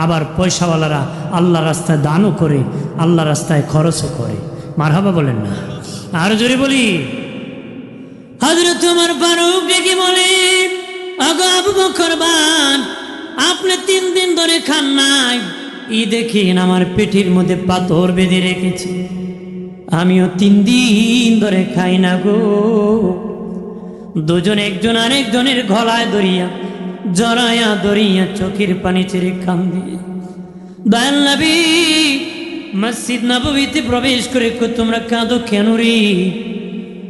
আবার পয়সাওয়ালারা আল্লাহ রাস্তায় দানও করে, আল্লাহ রাস্তায় খরচও করে। মারহাবা বলেন না, আর জোরে বলি। হযরত ওমর ফারুক ডেকে বলে, আগো আবু বকর ভাই, আপনি 3 দিন ধরে খান নাই, এই দেখেন আমার পেটের মধ্যে পাথর বেঁধে রেখেছি, আমিও 3 দিন ধরে খাই না গো। দুজন একজন আরেকজনের গলায় ধরিয়া জড়াইয়া ধরিয়া চোখের পানি ছেড়ে কান্দে। দয়াল নবী মসজিদ নববীতে প্রবেশ করে, তোমরা কাঁদো কেন রে?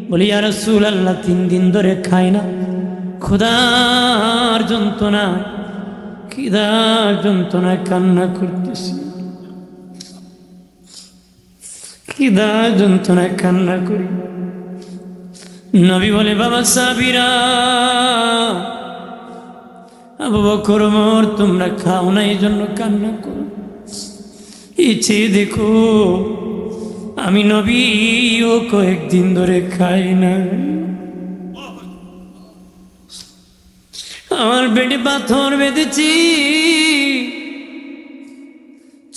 বলি, ইয়া রাসূলুল্লাহ, 3 দিন ধরে খাই না, ক্ষুধার যন্ত্রণায় খিদার যন্ত্রণায় কান্না করতেছি, খিদার যন্ত্রণায় কান্না করি। নবী বলে, বাবা সাবিরা, আবু বকর ওমর তোমরা খাও না এই জন্য কান্না করো। ইচ্ছে দেখো আমি নবীও কয়েকদিন ধরে খাই না, আমার পেটে পাথর বেঁধেছি।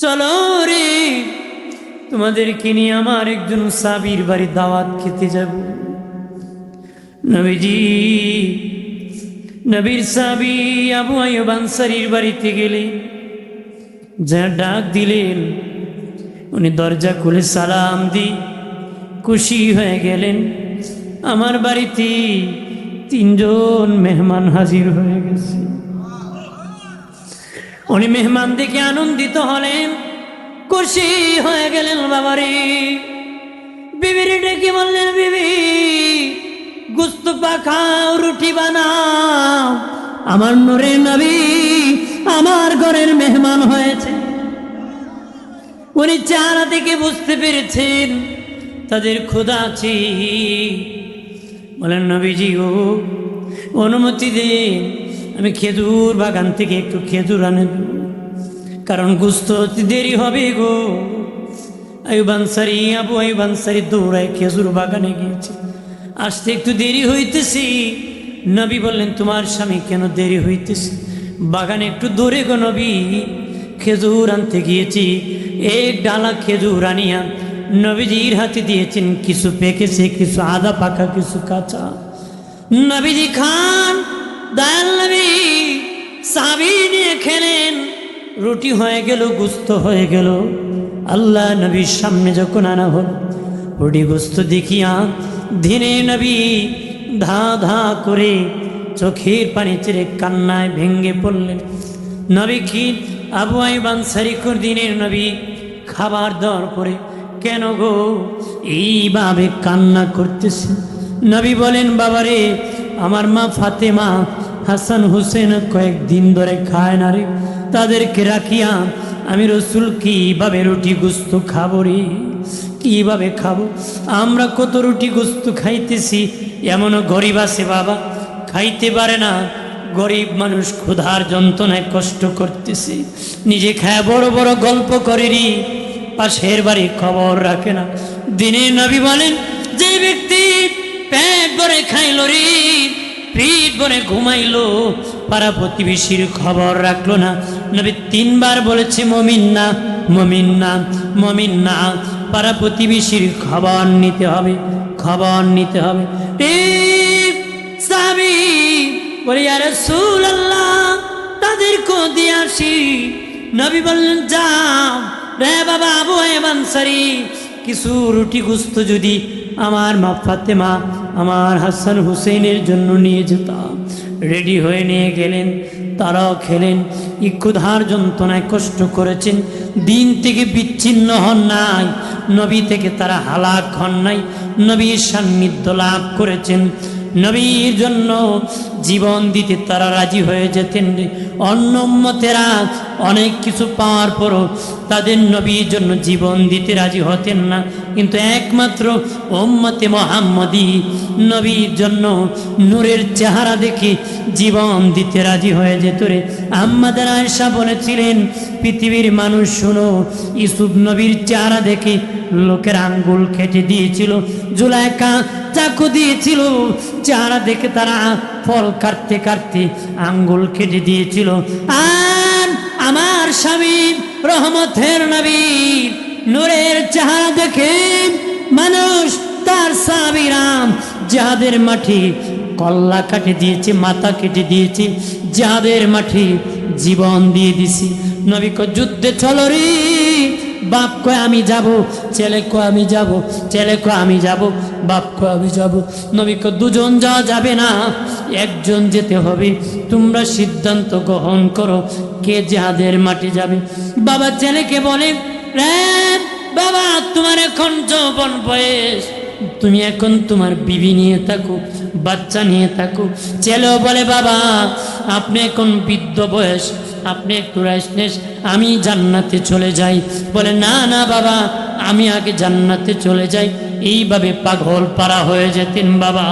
চলো রে, তোমাদেরকে নিয়ে আমার একজন সাবির বাড়ি দাওয়াত খেতে যাব। নবীজি নবীর সাবি আবু আইয়ুব আনসারীর বাড়িতে গেলে যা ডাক দিলেন, উনি দরজা খুলে সালাম দি খুশি হয়ে গেলেন। আমার বাড়িতে 3 জন মেহমান হাজির হয়ে গেছে। উনি মেহমান দেখে আনন্দিত হলেন, খুশি হয়ে গেলেন। বাবারে, বিবির ডেকে বললেন, বিবি গোস্ত পাখাও, রুটি বানাও, আমার নূরের নবী আমার ঘরের মেহমান হয়েছে। উনি চেহারা থেকে বুঝতে পেরেছেন তাদের ক্ষুধা আছে। বলেন, নবীজি ও অনুমতি দেন, আমি খেজুর বাগান থেকে একটু খেজুর আনে দেব, কারণ গোস্ত দেরি হবে গো। আইয়ুব আনসারী, আবু আইয়ুব আনসারী দৌড়ায় খেজুর বাগানে গিয়েছে, আসতে একটু দেরি হইতেছি। নবী বললেন, তোমার স্বামী কেন দেরি হইতেছে? বাগানে একটু দূরে গো নবী, খেজুর আনতে গিয়েছি। এক ডালা খেজুর আনিয়া নবীজির হাতে দিয়েছেন, কিছু পেকেছে, কিছু আধা পাকা, কিছু কাঁচা। নবীজি খান, দয়াল নবী সাহাবী নিয়ে খেলেন। রুটি হয়ে গেল, গোস্ত হয়ে গেল। আল্লাহ নবীর সামনে যখন আনা হল, রুটি গোস্ত দেখিয়া দিনে নবী ধা ধা করে চোখের পানি ছেড়ে কান্নায় ভেঙ্গে পড়লেন। নবী কি আবু আইয়ুব আনসারী দিনের নবী খাবার দেওয়ার পরে কেন গো এইভাবে কান্না করতেছে? নবী বলেন, বাবারে, আমার মা ফাতেমা হাসান হুসেন কয়েকদিন ধরে খায় না রে, তাদেরকে রাখিয়া আমি রসুল কিভাবে রুটি গোস্ত খাবো রে, কিভাবে খাবো? আমরা কত রুটি গোস্ত খাইতেছি, এমনও গরিব আছে বাবা খাইতে পারে না। গরিব মানুষ ক্ষুধার যন্ত্রণায় কষ্ট করতেছে, নিজে খায় বড় বড় গল্প করে রি, পাশের বাড়ি খবর রাখে না। দিনে নবী বলেন, যে ব্যক্তি পেট ভরে খাইল রে, পেট ভরে ঘুমাইলো, পাড়া প্রতিবেশীর খবর রাখলো না। নবী 3 বার বলেছে, মুমিন না, মুমিন না, মুমিন না। পাড়া প্রতিবেশীর খবর নিতে হবে, খবর নিতে হবে। সাহাবী বলে, ইয়া রাসূলুল্লাহ, তাদেরকে দিয়ে আসি। নবী বললেন, যাও রে বাবা আবু আইয়ুব আনসারী, কিছু রুটি গোস্ত যদি আমার মা ফাতেমা, আমার হাসান হুসেনের জন্য নিয়ে যেতাম। রেডি হয়ে নিয়ে গেলেন, তারাও খেলেন। এই ক্ষুধার যন্ত্রণায় কষ্ট করেছেন, দিন থেকে বিচ্ছিন্ন হন নাই, নবী থেকে তারা হালাক হন নাই, নবীর সান্নিধ্য লাভ করেছেন। নবীর জন্য জীবন দিতে তারা রাজি হয়ে যেতেন। অন্য উম্মতেরা অনেক কিছু পাওয়ার পরও তাদের নবীর জন্য জীবন দিতে রাজি হতেন না, কিন্তু একমাত্র উম্মতে মুহাম্মদী নবীর জন্য নূরের চেহারা দেখে জীবন দিতে রাজি হয়ে যেত রে। আম্মাদের আয়েশা বলেছিলেন, পৃথিবীর মানুষ শুনো, ইউসুফ নবীর চেহারা দেখে লোকের আঙ্গুল কেটে দিয়েছিল, জুলাইখা চাকু দিয়েছিল, চেহারা দেখে তারা ফল কাটতে কাটতে আঙ্গুল কেটে দিয়েছিল। আর আমার স্বামী রহমতের নবী নূরের চেহারা দেখে মানুষ তার সাহাবীরাম জিহাদের মাঠে কল্লা কাটে দিয়েছে, মাথা কেটে দিয়েছে, জিহাদের মাঠে জীবন দিয়ে দিছি। নবী কয়, যুদ্ধে চলো রে। বাপ কয়, আমি যাব। ছেলে কয়, আমি যাব। ছেলে কয়, আমি যাব। বাপ কয়, আমি যাব। নবী কয়, দুজন যাওয়া যাবে না, একজন যেতে হবে। তোমরা সিদ্ধান্ত গ্রহণ করো কে জিহাদের মাঠে যাবে। বাবা ছেলেকে বলে, রে বাবা, তোমার এখন যৌবন বয়স, তুমি এখন তোমার বিবি নিয়ে থাকো, বাচ্চা নিয়ে থাকো। ছেলেও বলে বাবা আপনি এখন বৃদ্ধ বয়স, আপনি একটু রেস্ট নেন, আমি জান্নাতে চলে যাই। বলে না না বাবা, আমি আগে জান্নাতে চলে যাই। এইভাবে পাগল পারা হয়ে যেতেন বাবা।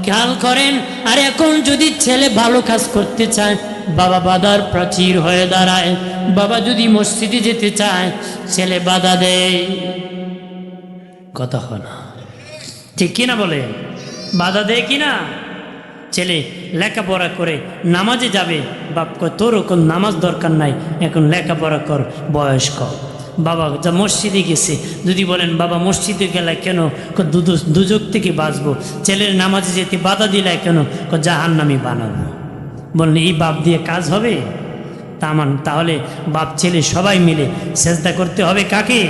খেয়াল করেন। আর এখন যদি ছেলে ভালো কাজ করতে চায়, বাবা বাধার প্রাচীর হয়ে দাঁড়ায়। বাবা যদি মসজিদে যেতে চায়, ছেলে বাধা দেয়। কথা হয় না, ঠিক কিনা বলে? বাধা দেয় কিনা? ছেলে লেখাপড়া করে নামাজে যাবে, বাপ কয় তোর কোন নামাজ দরকার নাই, এখন লেখাপড়া কর, বয়স কর। বাবা যা মসজিদে গেছে, যদি বলেন বাবা মসজিদে গেলে কেন? দুজক থেকে বাঁচবো। ছেলের নামাজে যেতে বাধা দিলে কেন? জাহান্নামী বানাবো। বললেন এই বাপ দিয়ে কাজ হবে? তাহলে বাপ ছেলে সবাই মিলে সেজদা করতে হবে কাকে?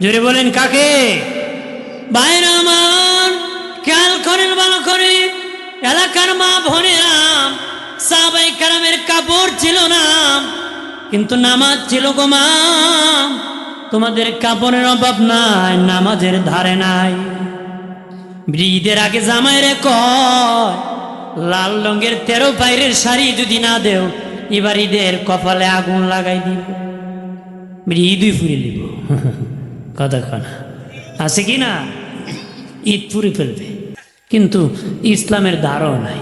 জোরে বলেন কাকে? বাইরে আমার খেয়াল করেন ভালো করে। এলাকার মা বোনেরা, সাহাবায়ে কেরামের কাপড় ছিল না, কিন্তু নামাজ ছিল গো মা। তোমাদের কাপড়ের অভাব নাই, নামাজের ধারে নাই। ঈদের আগে জামাইরে কয় লাল রঙের 13 পাইরের শাড়ি যদি না দেও, এবার ঈদের কপালে আগুন লাগাই দিব, ঈদই ফুরে দিব। কথা কনা আছে কি না? ঈদ পুরে ফেলবে, কিন্তু ইসলামের ধারও নাই।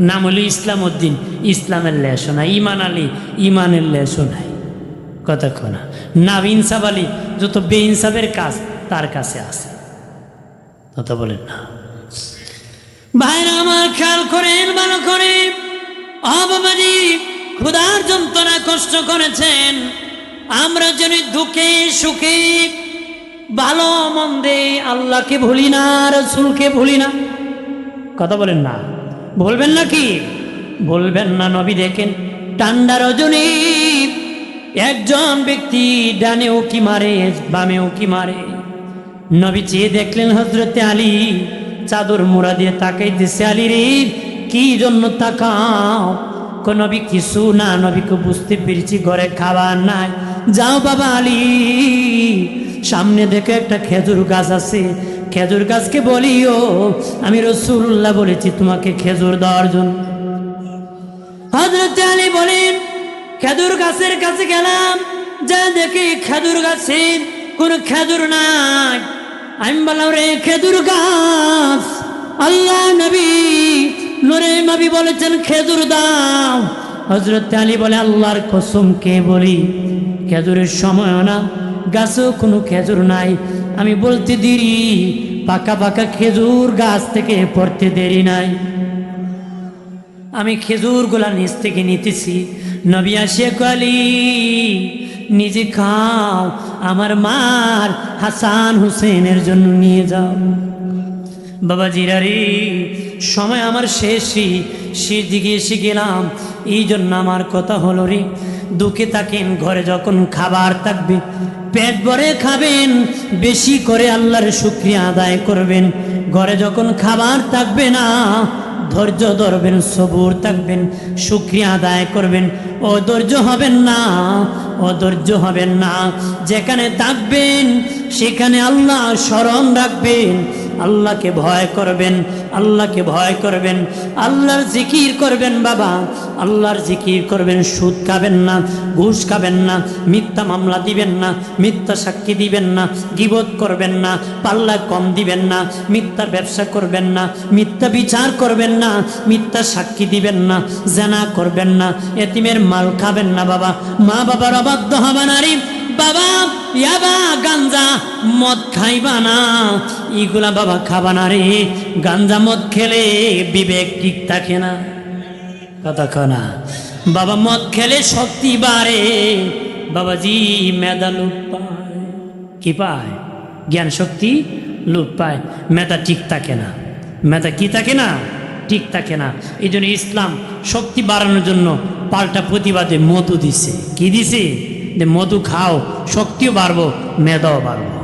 নাম হলো ইসলাম উদ্দিন, ইসলামের লেশও নাই। ইমান আলী, ইমানের লেশও নাই। কথা কনা নাম ইনসাফ আলী, যত বেইনসাফের কাজ তার কাছে আছে। কথা বলেন না ভাইরা আমার, খেয়াল করেন ভালো করে। অবাবাজি ক্ষুধার যন্ত্রণা কষ্ট করেছেন, আমরা যেন দুঃখে সুখে ভালো মন্দে আল্লাহকে ভুলি না, রাসূলকে ভুলি না। কথা বলেন না, বলবেন নাকি? বলবেন না। নবী দেখেন ঠান্ডা রজনী একজন ব্যক্তি ডানে উকি মারে, বামে উকি মারে। নবী চেয়ে দেখলেন হযরতে আলী চাদর মোড়া দিয়ে তাকাইতেছে। আলী রে কি জন্য তাকাও? নবী কিছু না। নবীকে বুঝতে পেরেছি ঘরে খাবার নাই। যাও বাবা আলী, সামনে দেখে একটা খেজুর গাছ আছে, খেজুর গাছকে বলিও আমি রাসূলুল্লাহ বলেছি তোমাকে খেজুর দেওয়ার জন্য। হযরত আলী বলেন খেজুর গাছের কাছে গেলাম, যা দেখি খেজুর গাছে কোন খেজুর নাই। আমি বললাম রে খেজুর গাছ, আল্লাহ নবী নূরে নবী বলেছেন খেজুর দাও। হযরত আলী বলে আল্লাহর কসম কে বলি খেজুরের সময় না, গাছেও কোনো খেজুর নাই। আমি বলতে দেরি, পাকা পাকা খেজুর গাছ থেকে পড়তে দেরি নাই। আমি খেজুরগুলা নিচ থেকে নিতেছি। নবী আসিয়া কলি নিজে খাও, আমার মার হাসান হুসেনের জন্য নিয়ে যাও। বাবা জিরারি সময় আমার শেষই, শেষ দিকে এসে গেলাম। এই জন্য আমার কথা হলো রে, দুঃখে থাকেন, ঘরে যখন খাবার থাকবে পেট ভরে খাবেন, বেশি করে আল্লাহর শুকরিয়া আদায় করবেন। ঘরে যখন খাবার থাকবে না, ধৈর্য ধরবেন, সবুর থাকবেন, শুকরিয়া আদায় করবেন, অধৈর্য হবেন না, অধৈর্য হবেন না। যেখানে থাকবেন সেখানে আল্লাহ স্মরণ রাখবেন, আল্লাহকে ভয় করবেন, আল্লাহকে ভয় করবেন, আল্লাহর জিকির করবেন। বাবা আল্লাহর জিকির করবেন, সুদ খাবেন না, ঘুষ খাবেন না, মিথ্যা মামলা দিবেন না, মিথ্যা সাক্ষী দিবেন না, গীবত করবেন না, পাল্লা কম দিবেন না, মিথ্যা ব্যবসা করবেন না, মিথ্যা বিচার করবেন না, মিথ্যা সাক্ষী দিবেন না, জেনা করবেন না, এতিমের মাল খাবেন না। বাবা মা বাবার অবাধ্য হবা নারী, বাবা ইয়াবা গাঞ্জা মদ খাইবা না, এগুলা বাবা খাবা না রে। গাঞ্জা মদ খেলে বিবেক ঠিক থাকে না। কথা কনা বাবা, মদ খেলে শক্তি বাড়ে বাবাজি, মেধা লুট পায়। কি পায়? জ্ঞান শক্তি লুট পায়, মেধা ঠিক থাকে না। মেধা কি থাকে না? ঠিক থাকে না। এই জন্য ইসলাম শক্তি বাড়ানোর জন্য পাল্টা প্রতিবাদে মধু দিছে। কি দিছে? যে মধু খাও, শক্তিও বাড়বো, মেধাও বাড়বো।